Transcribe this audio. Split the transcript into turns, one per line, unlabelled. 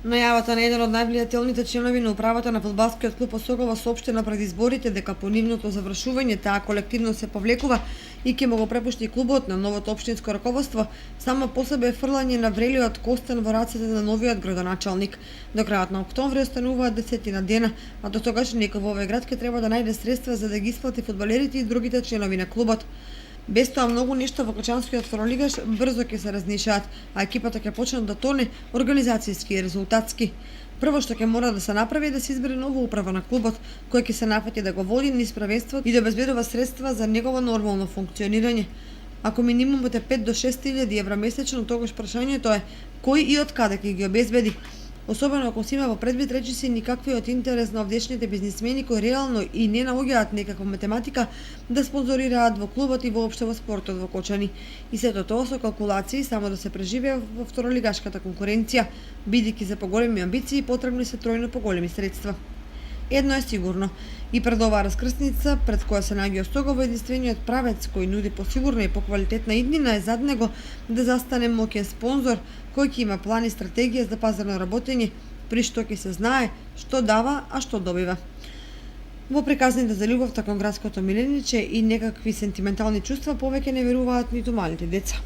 Најавата на еден од највлијателните членови на управата на фудбалскиот клуб Осокова соопштена пред изборите дека по нивното завршување таа колективно се повлекува и ќе му го препушти клубот на новото општинско раководство, само по себе е фрлање на врелиот костен во рацете на новиот градоначалник. До крајот на октомври остануваат 10 дена, а до тогаш некој во овој град ќе треба да најде средства за да ги исплати фудбалерите и другите членови на клубот. Без тоа многу нешто во Кочанскиот второлигаш брзо ќе се разнишаат, а екипата ќе почне да тоне организацијски и резултатски. Прво што ќе мора да се направи е да се избере нова управа на клубот, кој ќе се нафати да го води низ првенството и да обезбедува средства за негово нормално функционирање. Ако минимумот е 5 до 6.000 евра месечно, тогаш прашањето е кој и од каде ќе ги обезбеди. Особено ако се има во предвид речиси никакви од интерес на овдешните бизнисмени кои реално и не наоѓаат некаква математика да спонзорираат во клубот и воопшто во спортот во Кочани. И сето тоа со калкулации само да се преживее во второлигашката конкуренција, бидејќи за поголеми амбиции потребни се тројно поголеми средства. Едно е сигурно, и пред оваа раскрсница, пред која се наоѓа Осогово, единствениот правец кој нуди посигурна и поквалитетна иднина е зад него да застане моќен спонзор кој ќе има план и стратегија за пазарно работење, при што ќе се знае што дава, а што добива. Во приказните за љубовта кон градското милениче и некакви сентиментални чувства повеќе не веруваат ниту малите деца.